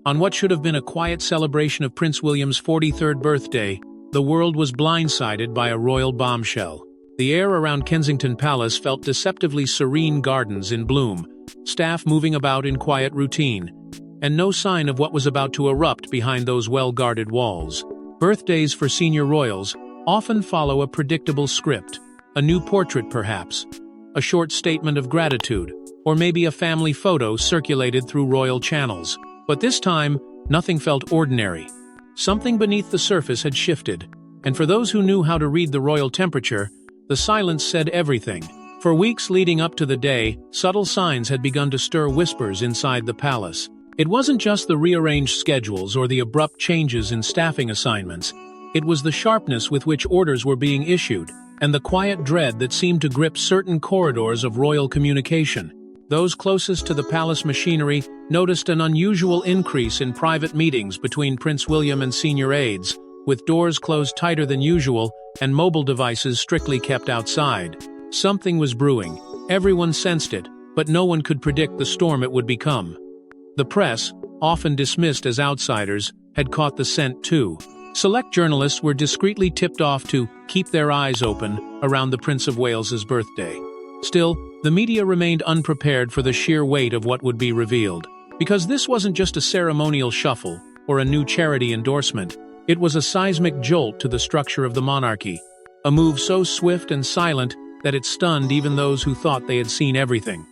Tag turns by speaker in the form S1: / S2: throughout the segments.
S1: On what should have been a quiet celebration of Prince William's 43rd birthday, the world was blindsided by a royal bombshell. The air around Kensington Palace felt deceptively serene, gardens in bloom, staff moving about in quiet routine, and no sign of what was about to erupt behind those well-guarded walls. Birthdays for senior royals often follow a predictable script, a new portrait perhaps, a short statement of gratitude, or maybe a family photo circulated through royal channels. But this time, nothing felt ordinary. Something beneath the surface had shifted, and for those who knew how to read the royal temperature, the silence said everything. For weeks leading up to the day, subtle signs had begun to stir whispers inside the palace. It wasn't just the rearranged schedules or the abrupt changes in staffing assignments. It was the sharpness with which orders were being issued, and the quiet dread that seemed to grip certain corridors of royal communication. Those closest to the palace machinery noticed an unusual increase in private meetings between Prince William and senior aides, with doors closed tighter than usual and mobile devices strictly kept outside. Something was brewing. Everyone sensed it, but no one could predict the storm it would become. The press, often dismissed as outsiders, had caught the scent too. Select journalists were discreetly tipped off to keep their eyes open around the Prince of Wales's birthday. Still, the media remained unprepared for the sheer weight of what would be revealed. Because this wasn't just a ceremonial shuffle or a new charity endorsement, it was a seismic jolt to the structure of the monarchy. A move so swift and silent that it stunned even those who thought they had seen everything.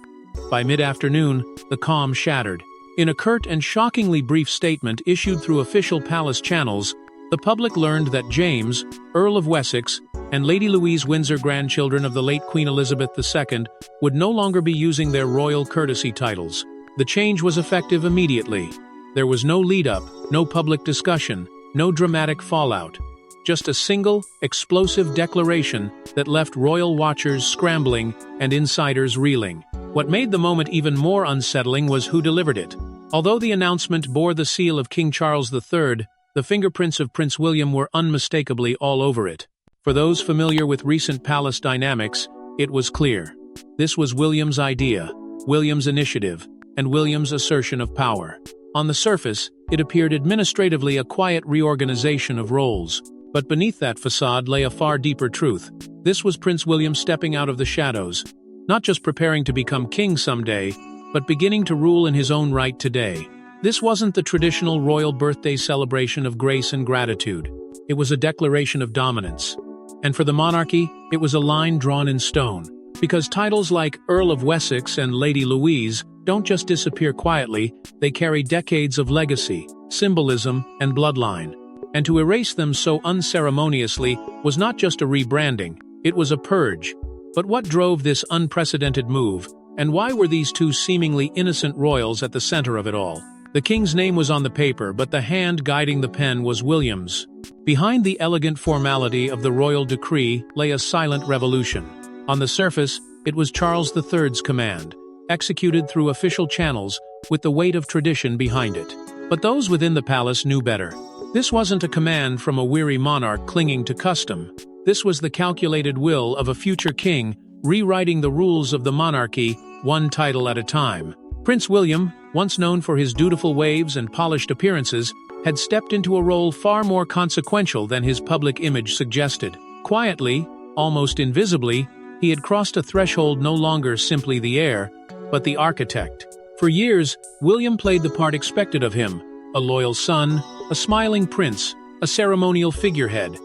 S1: By mid-afternoon, the calm shattered. In a curt and shockingly brief statement issued through official palace channels, the public learned that James, Earl of Wessex, and Lady Louise Windsor, grandchildren of the late Queen Elizabeth II, would no longer be using their royal courtesy titles. The change was effective immediately. There was no lead-up, no public discussion, no dramatic fallout. Just a single, explosive declaration that left royal watchers scrambling and insiders reeling. What made the moment even more unsettling was who delivered it. Although the announcement bore the seal of King Charles III, the fingerprints of Prince William were unmistakably all over it. For those familiar with recent palace dynamics, it was clear. This was William's idea, William's initiative, and William's assertion of power. On the surface, it appeared administratively a quiet reorganization of roles. But beneath that facade lay a far deeper truth. This was Prince William stepping out of the shadows, not just preparing to become king someday, but beginning to rule in his own right today. This wasn't the traditional royal birthday celebration of grace and gratitude. It was a declaration of dominance. And for the monarchy, it was a line drawn in stone. Because titles like Earl of Wessex and Lady Louise don't just disappear quietly, they carry decades of legacy, symbolism, and bloodline. And to erase them so unceremoniously was not just a rebranding, it was a purge. But what drove this unprecedented move, and why were these two seemingly innocent royals at the center of it all? The king's name was on the paper, but the hand guiding the pen was William's. Behind the elegant formality of the royal decree lay a silent revolution. On the surface, it was Charles III's command, executed through official channels with the weight of tradition behind it. But those within the palace knew better. This wasn't a command from a weary monarch clinging to custom. This was the calculated will of a future king, rewriting the rules of the monarchy, one title at a time. Prince William, once known for his dutiful waves and polished appearances, had stepped into a role far more consequential than his public image suggested. Quietly, almost invisibly, he had crossed a threshold no longer simply the heir, but the architect. For years, William played the part expected of him, a loyal son, a smiling prince, a ceremonial figurehead.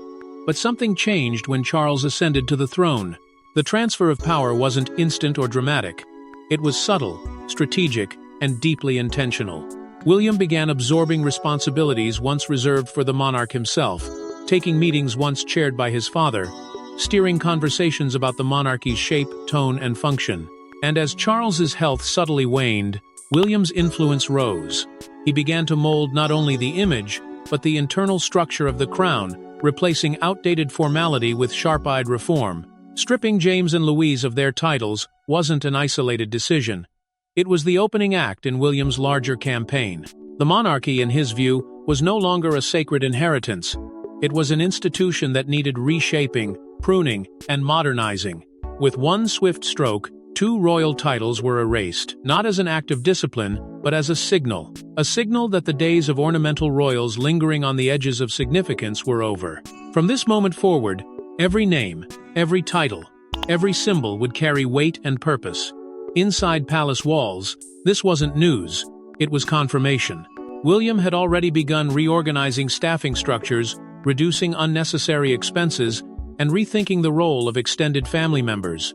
S1: But something changed when Charles ascended to the throne. The transfer of power wasn't instant or dramatic. It was subtle, strategic, and deeply intentional. William began absorbing responsibilities once reserved for the monarch himself, taking meetings once chaired by his father, steering conversations about the monarchy's shape, tone, and function. And as Charles's health subtly waned, William's influence rose. He began to mold not only the image, but the internal structure of the crown, replacing outdated formality with sharp-eyed reform. Stripping James and Louise of their titles wasn't an isolated decision. It was the opening act in William's larger campaign. The monarchy, in his view, was no longer a sacred inheritance. It was an institution that needed reshaping, pruning, and modernizing. With one swift stroke, 2 royal titles were erased, not as an act of discipline, but as a signal that the days of ornamental royals lingering on the edges of significance were over. From this moment forward, every name, every title, every symbol would carry weight and purpose. Inside palace walls, this wasn't news, it was confirmation. William had already begun reorganizing staffing structures, reducing unnecessary expenses, and rethinking the role of extended family members.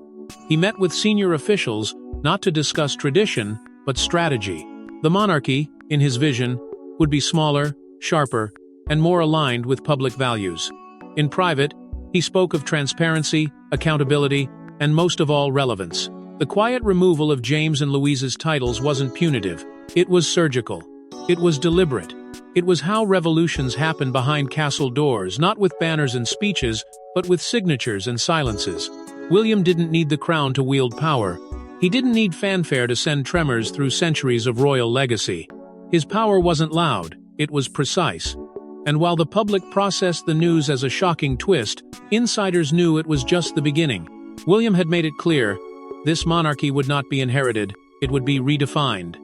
S1: He met with senior officials, not to discuss tradition, but strategy. The monarchy, in his vision, would be smaller, sharper, and more aligned with public values. In private, he spoke of transparency, accountability, and most of all, relevance. The quiet removal of James and Louise's titles wasn't punitive. It was surgical. It was deliberate. It was how revolutions happen behind castle doors, not with banners and speeches, but with signatures and silences. William didn't need the crown to wield power. He didn't need fanfare to send tremors through centuries of royal legacy. His power wasn't loud, it was precise. And while the public processed the news as a shocking twist, insiders knew it was just the beginning. William had made it clear, this monarchy would not be inherited, it would be redefined.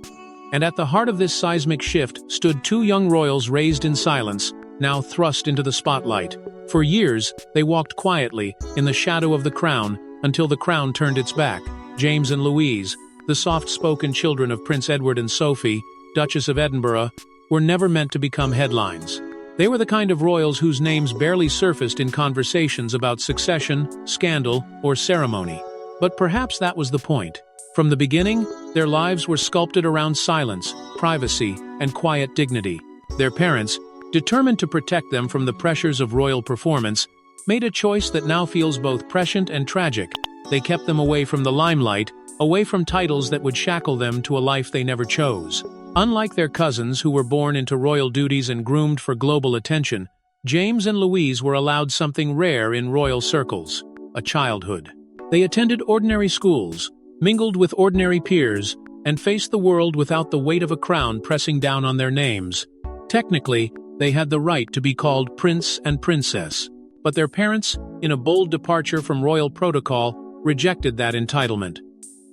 S1: And at the heart of this seismic shift stood 2 young royals raised in silence, now thrust into the spotlight. For years, they walked quietly, in the shadow of the crown, until the crown turned its back. James and Louise, the soft-spoken children of Prince Edward and Sophie, Duchess of Edinburgh, were never meant to become headlines. They were the kind of royals whose names barely surfaced in conversations about succession, scandal, or ceremony. But perhaps that was the point. From the beginning, their lives were sculpted around silence, privacy, and quiet dignity. Their parents, determined to protect them from the pressures of royal performance, made a choice that now feels both prescient and tragic. They kept them away from the limelight, away from titles that would shackle them to a life they never chose. Unlike their cousins who were born into royal duties and groomed for global attention, James and Louise were allowed something rare in royal circles: a childhood. They attended ordinary schools, mingled with ordinary peers, and faced the world without the weight of a crown pressing down on their names. Technically, they had the right to be called prince and princess, but their parents, in a bold departure from royal protocol, rejected that entitlement.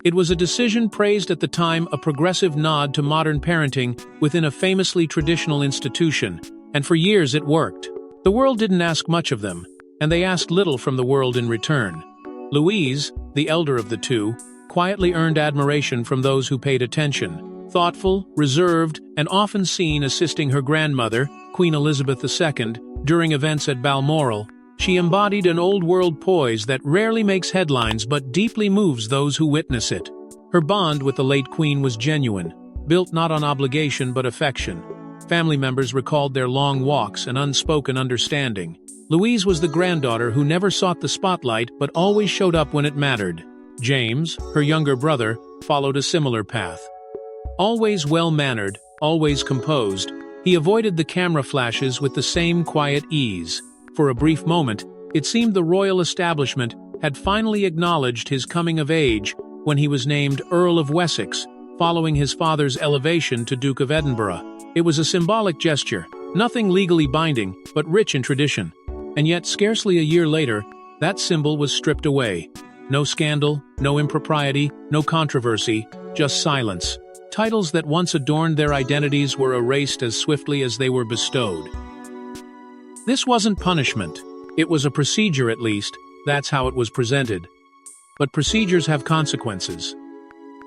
S1: It was a decision praised at the time, a progressive nod to modern parenting within a famously traditional institution, and for years it worked. The world didn't ask much of them, and they asked little from the world in return. Louise, the elder of the 2, quietly earned admiration from those who paid attention. Thoughtful, reserved, and often seen assisting her grandmother, Queen Elizabeth II, during events at Balmoral, she embodied an old-world poise that rarely makes headlines but deeply moves those who witness it. Her bond with the late Queen was genuine, built not on obligation but affection. Family members recalled their long walks and unspoken understanding. Louise was the granddaughter who never sought the spotlight but always showed up when it mattered. James, her younger brother, followed a similar path. Always well-mannered, always composed, he avoided the camera flashes with the same quiet ease. For a brief moment, it seemed the royal establishment had finally acknowledged his coming of age when he was named Earl of Wessex, following his father's elevation to Duke of Edinburgh. It was a symbolic gesture, nothing legally binding, but rich in tradition. And yet, scarcely a year later, that symbol was stripped away. No scandal, no impropriety, no controversy, just silence. Titles that once adorned their identities were erased as swiftly as they were bestowed. This wasn't punishment. It was a procedure, at least. That's how it was presented. But procedures have consequences.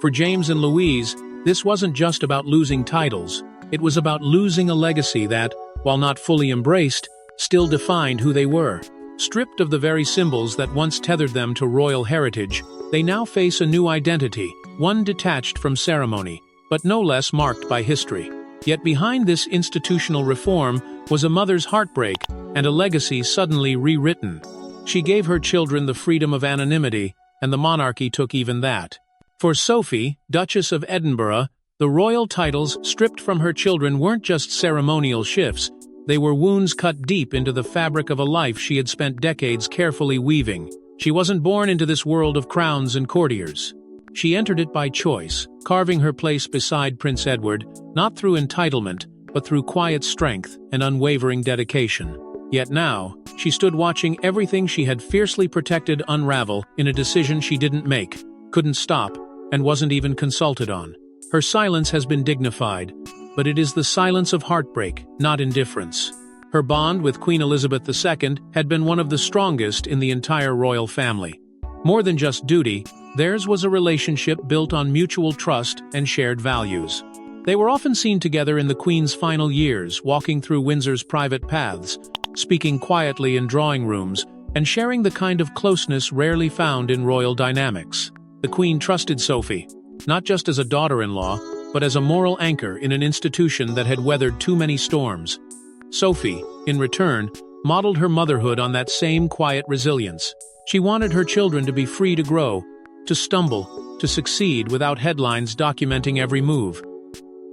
S1: For James and Louise, this wasn't just about losing titles. It was about losing a legacy that, while not fully embraced, still defined who they were. Stripped of the very symbols that once tethered them to royal heritage, they now face a new identity, one detached from ceremony, but no less marked by history. Yet behind this institutional reform was a mother's heartbreak and a legacy suddenly rewritten. She gave her children the freedom of anonymity, and the monarchy took even that. For Sophie, Duchess of Edinburgh, the royal titles stripped from her children weren't just ceremonial shifts, they were wounds cut deep into the fabric of a life she had spent decades carefully weaving. She wasn't born into this world of crowns and courtiers. She entered it by choice, carving her place beside Prince Edward, not through entitlement, but through quiet strength and unwavering dedication. Yet now, she stood watching everything she had fiercely protected unravel in a decision she didn't make. couldn't stop, and wasn't even consulted on. Her silence has been dignified, but it is the silence of heartbreak, not indifference. Her bond with Queen Elizabeth II had been one of the strongest in the entire royal family. More than just duty, theirs was a relationship built on mutual trust and shared values. They were often seen together in the Queen's final years, walking through Windsor's private paths, speaking quietly in drawing rooms, and sharing the kind of closeness rarely found in royal dynamics. The Queen trusted Sophie, not just as a daughter-in-law, but as a moral anchor in an institution that had weathered too many storms. Sophie, in return, modeled her motherhood on that same quiet resilience. She wanted her children to be free to grow, to stumble, to succeed without headlines documenting every move.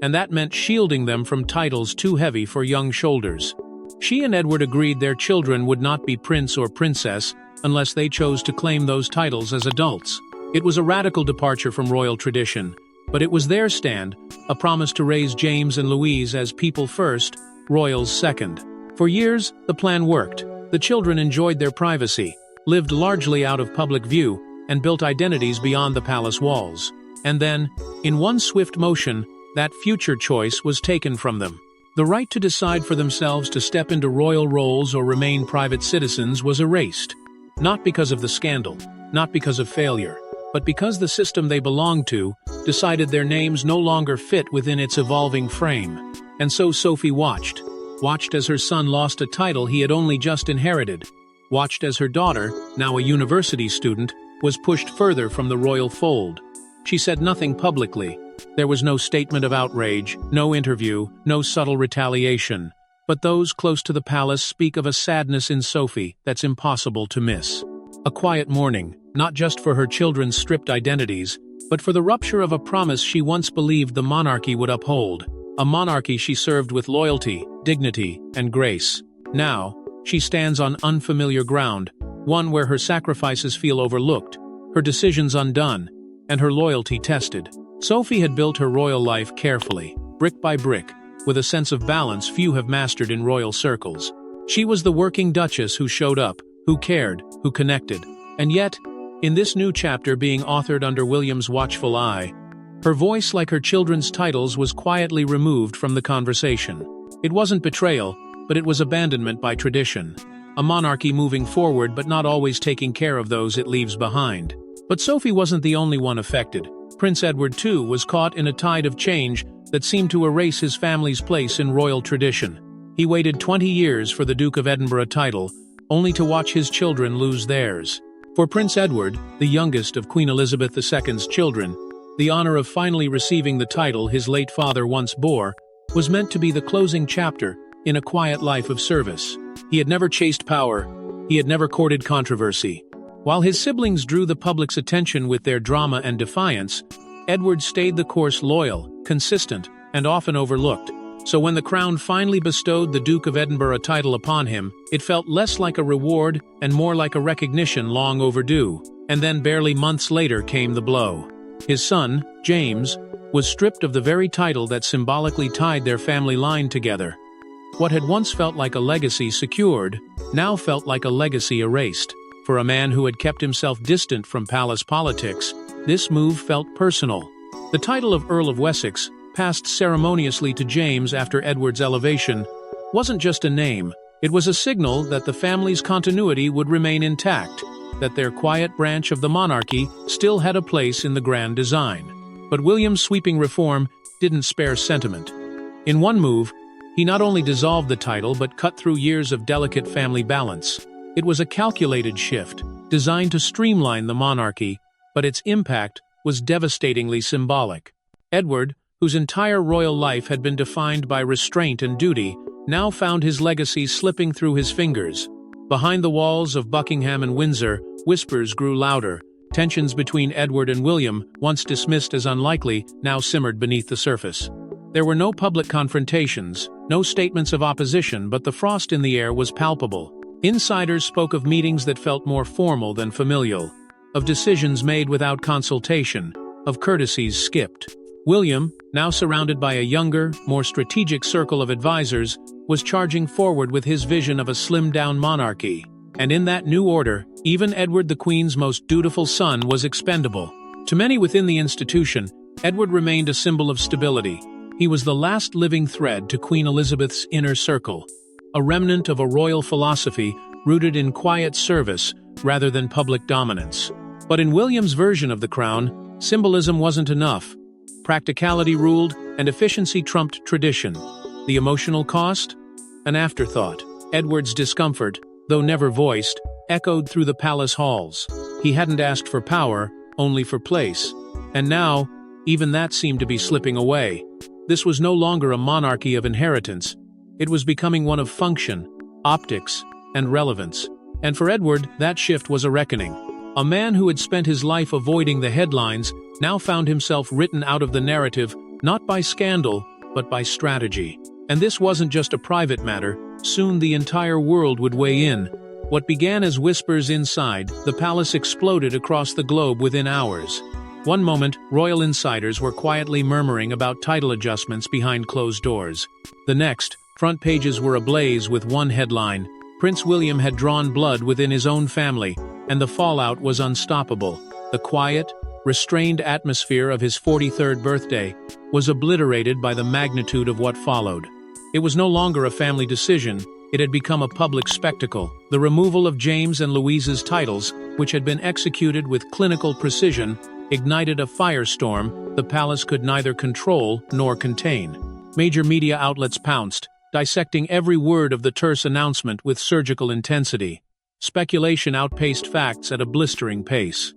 S1: And that meant shielding them from titles too heavy for young shoulders. She and Edward agreed their children would not be prince or princess unless they chose to claim those titles as adults. It was a radical departure from royal tradition, but it was their stand, a promise to raise James and Louise as people first, royals second. For years, the plan worked. The children enjoyed their privacy, lived largely out of public view, and built identities beyond the palace walls. And then, in one swift motion, that future choice was taken from them. The right to decide for themselves to step into royal roles or remain private citizens was erased. Not because of the scandal, not because of failure, but because the system they belonged to decided their names no longer fit within its evolving frame. And so Sophie watched as her son lost a title he had only just inherited, watched as her daughter, now a university student, was pushed further from the royal fold. She said nothing publicly. There was no statement of outrage, no interview, no subtle retaliation. But those close to the palace speak of a sadness in Sophie that's impossible to miss. A quiet mourning, not just for her children's stripped identities, but for the rupture of a promise she once believed the monarchy would uphold. A monarchy she served with loyalty, dignity, and grace. Now, she stands on unfamiliar ground, one where her sacrifices feel overlooked, her decisions undone, and her loyalty tested. Sophie had built her royal life carefully, brick by brick, with a sense of balance few have mastered in royal circles. She was the working duchess who showed up, who cared, who connected. And yet, in this new chapter being authored under William's watchful eye, her voice, like her children's titles, was quietly removed from the conversation. It wasn't betrayal, but it was abandonment by tradition. A monarchy moving forward but not always taking care of those it leaves behind. But Sophie wasn't the only one affected. Prince Edward, too, was caught in a tide of change that seemed to erase his family's place in royal tradition. He waited 20 years for the Duke of Edinburgh title, only to watch his children lose theirs. For Prince Edward, the youngest of Queen Elizabeth II's children, the honor of finally receiving the title his late father once bore was meant to be the closing chapter in a quiet life of service. He had never chased power. He had never courted controversy. While his siblings drew the public's attention with their drama and defiance, Edward stayed the course, loyal, consistent, and often overlooked. So when the crown finally bestowed the Duke of Edinburgh title upon him, it felt less like a reward and more like a recognition long overdue. And then barely months later came the blow. His son, James, was stripped of the very title that symbolically tied their family line together. What had once felt like a legacy secured, now felt like a legacy erased. For a man who had kept himself distant from palace politics, this move felt personal. The title of Earl of Wessex, passed ceremoniously to James after Edward's elevation, wasn't just a name. It was a signal that the family's continuity would remain intact, that their quiet branch of the monarchy still had a place in the grand design. But William's sweeping reform didn't spare sentiment. In one move, he not only dissolved the title but cut through years of delicate family balance. It was a calculated shift, designed to streamline the monarchy, but its impact was devastatingly symbolic. Edward, whose entire royal life had been defined by restraint and duty, now found his legacy slipping through his fingers. Behind the walls of Buckingham and Windsor, whispers grew louder. Tensions between Edward and William, once dismissed as unlikely, now simmered beneath the surface. There were no public confrontations, no statements of opposition, but the frost in the air was palpable. Insiders spoke of meetings that felt more formal than familial, of decisions made without consultation, of courtesies skipped. William, now surrounded by a younger, more strategic circle of advisors, was charging forward with his vision of a slimmed-down monarchy. And in that new order, even Edward the Queen's most dutiful son was expendable. To many within the institution, Edward remained a symbol of stability. He was the last living thread to Queen Elizabeth's inner circle, a remnant of a royal philosophy rooted in quiet service rather than public dominance. But in William's version of the crown, symbolism wasn't enough. Practicality ruled, and efficiency trumped tradition. The emotional cost? An afterthought. Edward's discomfort, though never voiced, echoed through the palace halls. He hadn't asked for power, only for place. And now, even that seemed to be slipping away. This was no longer a monarchy of inheritance. It was becoming one of function, optics, and relevance. And for Edward, that shift was a reckoning. A man who had spent his life avoiding the headlines now found himself written out of the narrative, not by scandal, but by strategy. And this wasn't just a private matter. Soon the entire world would weigh in. What began as whispers inside the palace exploded across the globe within hours. One moment, royal insiders were quietly murmuring about title adjustments behind closed doors. The next, front pages were ablaze with one headline: Prince William had drawn blood within his own family, and the fallout was unstoppable. The quiet, restrained atmosphere of his 43rd birthday was obliterated by the magnitude of what followed. It was no longer a family decision. It had become a public spectacle. The removal of James and Louise's titles, which had been executed with clinical precision, ignited a firestorm the palace could neither control nor contain. Major media outlets pounced, dissecting every word of the terse announcement with surgical intensity. Speculation outpaced facts at a blistering pace.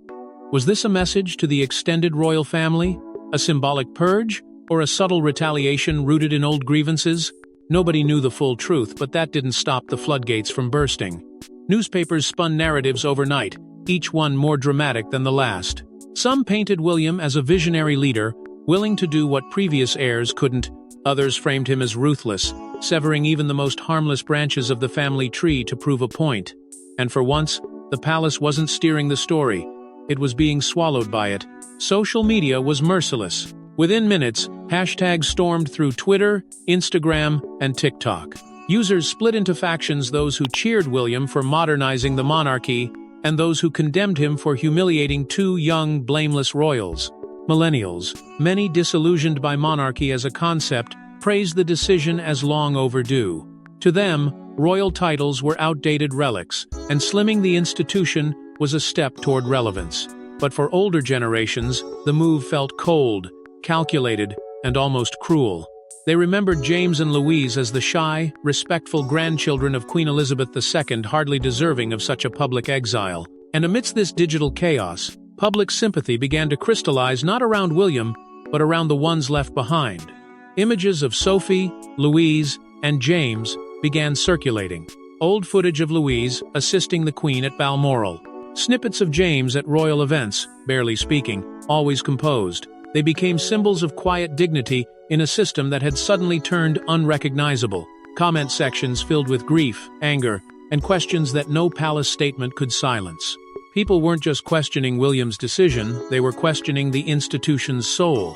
S1: Was this a message to the extended royal family? A symbolic purge? Or a subtle retaliation rooted in old grievances? Nobody knew the full truth, but that didn't stop the floodgates from bursting. Newspapers spun narratives overnight, each one more dramatic than the last. Some painted William as a visionary leader, willing to do what previous heirs couldn't. Others framed him as ruthless, severing even the most harmless branches of the family tree to prove a point. And for once, the palace wasn't steering the story. It was being swallowed by it. Social media was merciless. Within minutes, hashtags stormed through Twitter, Instagram, and TikTok. Users split into factions: those who cheered William for modernizing the monarchy, and those who condemned him for humiliating two young, blameless royals. Millennials, many disillusioned by monarchy as a concept, praised the decision as long overdue. To them, royal titles were outdated relics, and slimming the institution was a step toward relevance. But for older generations, the move felt cold, calculated, and almost cruel. They remembered James and Louise as the shy, respectful grandchildren of Queen Elizabeth II, hardly deserving of such a public exile. And amidst this digital chaos, public sympathy began to crystallize not around William, but around the ones left behind. Images of Sophie, Louise, and James began circulating. Old footage of Louise assisting the Queen at Balmoral. Snippets of James at royal events, barely speaking, always composed. They became symbols of quiet dignity in a system that had suddenly turned unrecognizable. Comment sections filled with grief, anger, and questions that no palace statement could silence. People weren't just questioning William's decision, they were questioning the institution's soul.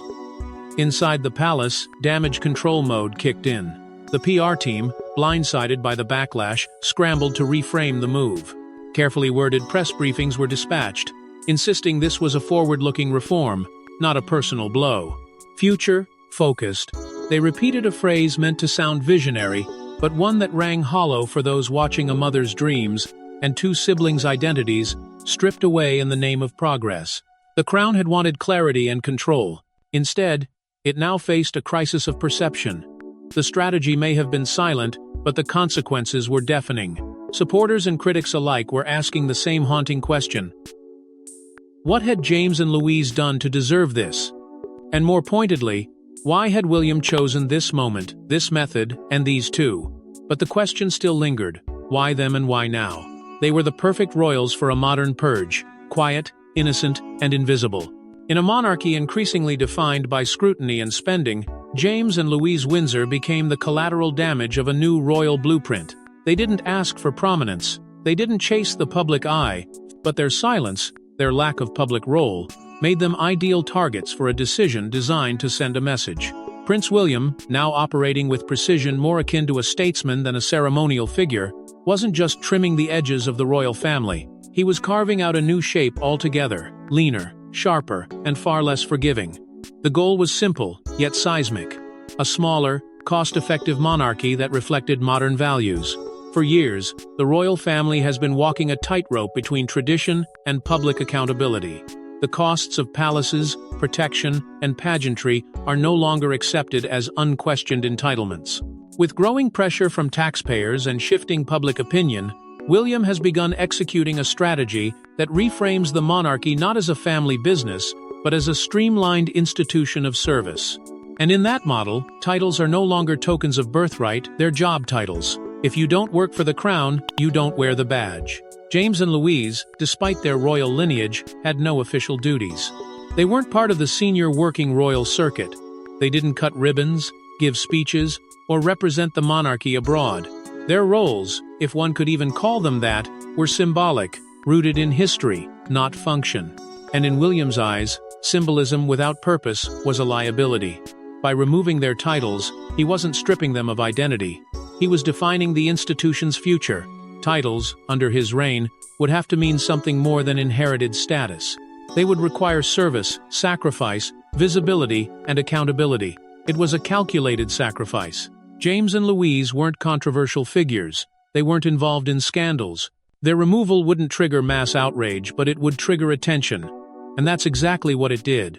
S1: Inside the palace, damage control mode kicked in. The PR team, blindsided by the backlash, scrambled to reframe the move. Carefully worded press briefings were dispatched, insisting this was a forward-looking reform, not a personal blow. Future-focused, they repeated a phrase meant to sound visionary, but one that rang hollow for those watching a mother's dreams and two siblings' identities stripped away in the name of progress. The crown had wanted clarity and control. Instead, it now faced a crisis of perception. The strategy may have been silent, but the consequences were deafening. Supporters and critics alike were asking the same haunting question. What had James and Louise done to deserve this? And more pointedly, why had William chosen this moment, this method, and these two? But the question still lingered. Why them and why now? They were the perfect royals for a modern purge, quiet, innocent, and invisible. In a monarchy increasingly defined by scrutiny and spending, James and Louise Windsor became the collateral damage of a new royal blueprint. They didn't ask for prominence. They didn't chase the public eye, but their silence, their lack of public role, made them ideal targets for a decision designed to send a message. Prince William, now operating with precision more akin to a statesman than a ceremonial figure, wasn't just trimming the edges of the royal family. He was carving out a new shape altogether, leaner, sharper, and far less forgiving. The goal was simple, yet seismic: a smaller, cost-effective monarchy that reflected modern values. For years, the royal family has been walking a tightrope between tradition and public accountability. The costs of palaces, protection, and pageantry are no longer accepted as unquestioned entitlements. With growing pressure from taxpayers and shifting public opinion, William has begun executing a strategy that reframes the monarchy not as a family business, but as a streamlined institution of service. And in that model, titles are no longer tokens of birthright, they're job titles. If you don't work for the crown, you don't wear the badge. James and Louise, despite their royal lineage, had no official duties. They weren't part of the senior working royal circuit. They didn't cut ribbons, give speeches, or represent the monarchy abroad. Their roles, if one could even call them that, were symbolic, rooted in history, not function. And in William's eyes, symbolism without purpose was a liability. By removing their titles, he wasn't stripping them of identity. He was defining the institution's future. Titles, under his reign, would have to mean something more than inherited status. They would require service, sacrifice, visibility, and accountability. It was a calculated sacrifice. James and Louise weren't controversial figures. They weren't involved in scandals. Their removal wouldn't trigger mass outrage, but it would trigger attention. And that's exactly what it did.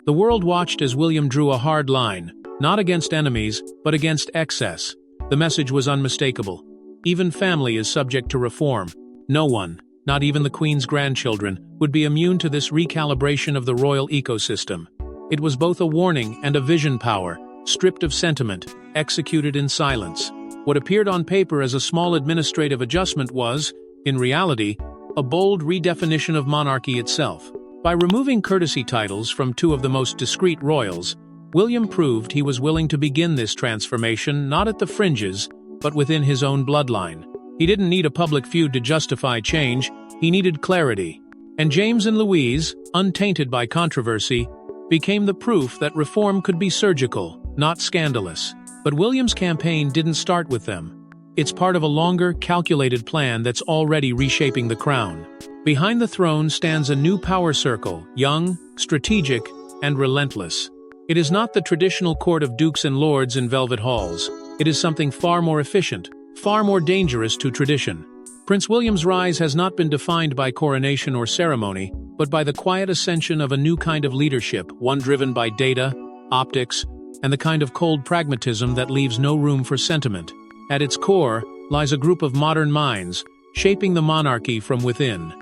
S1: The world watched as William drew a hard line, not against enemies, but against excess. The message was unmistakable. Even family is subject to reform. No one, not even the Queen's grandchildren, would be immune to this recalibration of the royal ecosystem. It was both a warning and a vision power, stripped of sentiment, executed in silence. What appeared on paper as a small administrative adjustment was, in reality, a bold redefinition of monarchy itself. By removing courtesy titles from two of the most discreet royals, William proved he was willing to begin this transformation not at the fringes, but within his own bloodline. He didn't need a public feud to justify change, he needed clarity. And James and Louise, untainted by controversy, became the proof that reform could be surgical, not scandalous. But William's campaign didn't start with them. It's part of a longer, calculated plan that's already reshaping the crown. Behind the throne stands a new power circle, young, strategic, and relentless. It is not the traditional court of dukes and lords in velvet halls. It is something far more efficient, far more dangerous to tradition. Prince William's rise has not been defined by coronation or ceremony, but by the quiet ascension of a new kind of leadership, one driven by data, optics, and the kind of cold pragmatism that leaves no room for sentiment. At its core lies a group of modern minds, shaping the monarchy from within.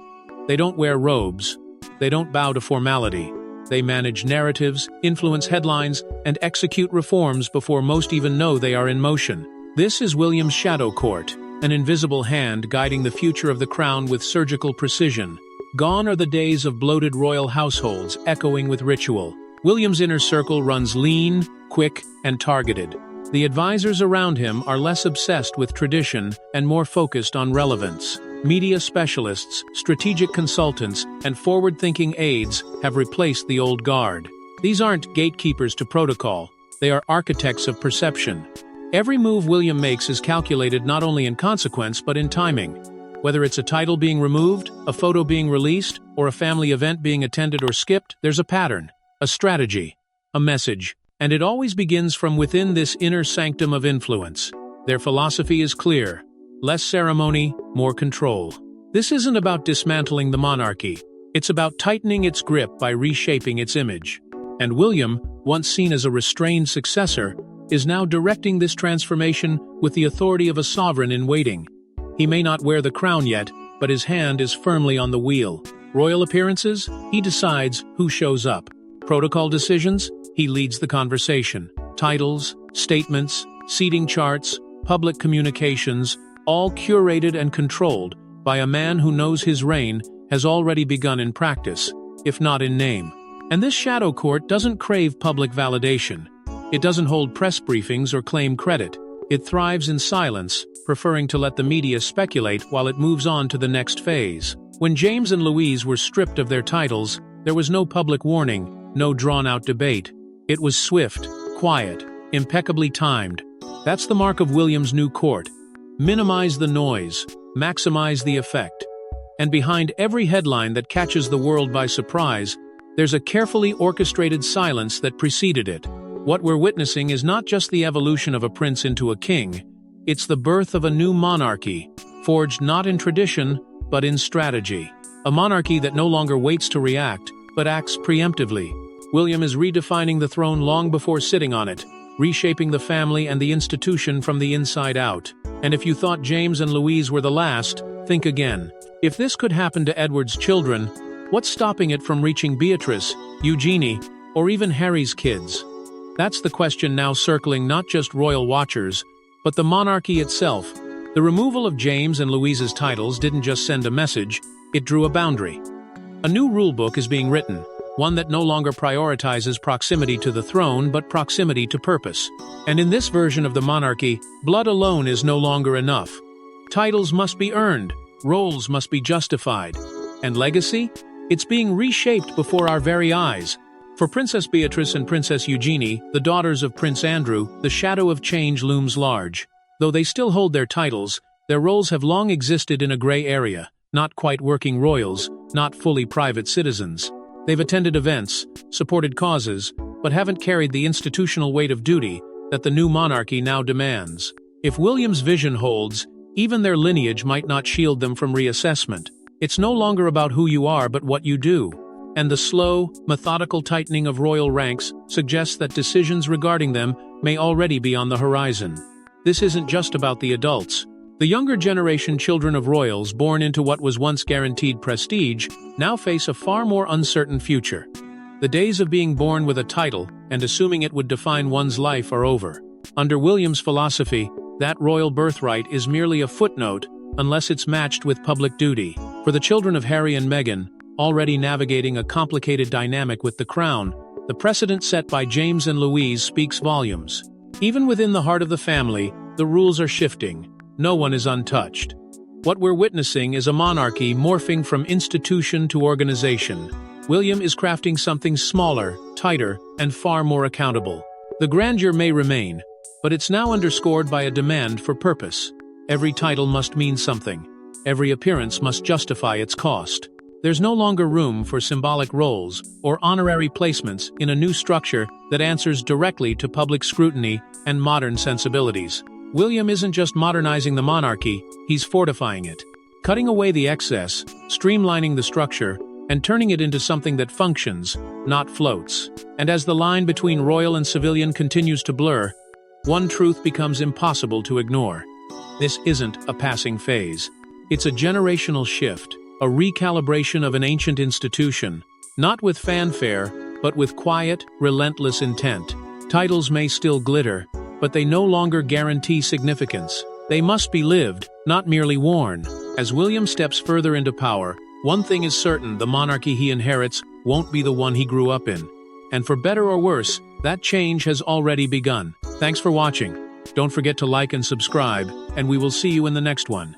S1: They don't wear robes. They don't bow to formality. They manage narratives, influence headlines, and execute reforms before most even know they are in motion. This is William's shadow court, an invisible hand guiding the future of the crown with surgical precision. Gone are the days of bloated royal households echoing with ritual. William's inner circle runs lean, quick, and targeted. The advisors around him are less obsessed with tradition and more focused on relevance. Media specialists, strategic consultants, and forward-thinking aides have replaced the old guard. These aren't gatekeepers to protocol, they are architects of perception. Every move William makes is calculated not only in consequence but in timing. Whether it's a title being removed, a photo being released, or a family event being attended or skipped, there's a pattern, a strategy, a message, and it always begins from within this inner sanctum of influence. Their philosophy is clear: less ceremony, more control. This isn't about dismantling the monarchy. It's about tightening its grip by reshaping its image. And William, once seen as a restrained successor, is now directing this transformation with the authority of a sovereign in waiting. He may not wear the crown yet, but his hand is firmly on the wheel. Royal appearances? He decides who shows up. Protocol decisions? He leads the conversation. Titles, statements, seating charts, public communications, all curated and controlled by a man who knows his reign has already begun in practice, if not in name. And this shadow court doesn't crave public validation. It doesn't hold press briefings or claim credit. It thrives in silence, preferring to let the media speculate while it moves on to the next phase. When James and Louise were stripped of their titles, there was no public warning, no drawn-out debate. It was swift, quiet, impeccably timed. That's the mark of William's new court. Minimize the noise, maximize the effect. And behind every headline that catches the world by surprise, there's a carefully orchestrated silence that preceded it. What we're witnessing is not just the evolution of a prince into a king, it's the birth of a new monarchy, forged not in tradition, but in strategy. A monarchy that no longer waits to react, but acts preemptively. William is redefining the throne long before sitting on it, reshaping the family and the institution from the inside out. And if you thought James and Louise were the last, think again. If this could happen to Edward's children, what's stopping it from reaching Beatrice, Eugenie, or even Harry's kids? That's the question now circling not just royal watchers, but the monarchy itself. The removal of James and Louise's titles didn't just send a message, it drew a boundary. A new rulebook is being written, one that no longer prioritizes proximity to the throne but proximity to purpose. And in this version of the monarchy, blood alone is no longer enough. Titles must be earned, roles must be justified. And legacy? It's being reshaped before our very eyes. For Princess Beatrice and Princess Eugenie, the daughters of Prince Andrew, the shadow of change looms large. Though they still hold their titles, their roles have long existed in a gray area, not quite working royals, not fully private citizens. They've attended events, supported causes, but haven't carried the institutional weight of duty that the new monarchy now demands. If William's vision holds, even their lineage might not shield them from reassessment. It's no longer about who you are but what you do. And the slow, methodical tightening of royal ranks suggests that decisions regarding them may already be on the horizon. This isn't just about the adults. The younger generation children of royals born into what was once guaranteed prestige now face a far more uncertain future. The days of being born with a title and assuming it would define one's life are over. Under William's philosophy, that royal birthright is merely a footnote unless it's matched with public duty. For the children of Harry and Meghan, already navigating a complicated dynamic with the crown, the precedent set by James and Louise speaks volumes. Even within the heart of the family, the rules are shifting. No one is untouched. What we're witnessing is a monarchy morphing from institution to organization. William is crafting something smaller, tighter, and far more accountable. The grandeur may remain, but it's now underscored by a demand for purpose. Every title must mean something. Every appearance must justify its cost. There's no longer room for symbolic roles or honorary placements in a new structure that answers directly to public scrutiny and modern sensibilities. William isn't just modernizing the monarchy, he's fortifying it. Cutting away the excess, streamlining the structure, and turning it into something that functions, not floats. And as the line between royal and civilian continues to blur, one truth becomes impossible to ignore. This isn't a passing phase. It's a generational shift. A recalibration of an ancient institution, not with fanfare, but with quiet, relentless intent. Titles may still glitter, but they no longer guarantee significance. They must be lived, not merely worn. As William steps further into power, one thing is certain: the monarchy he inherits won't be the one he grew up in. And for better or worse, that change has already begun. Thanks for watching. Don't forget to like and subscribe, and we will see you in the next one.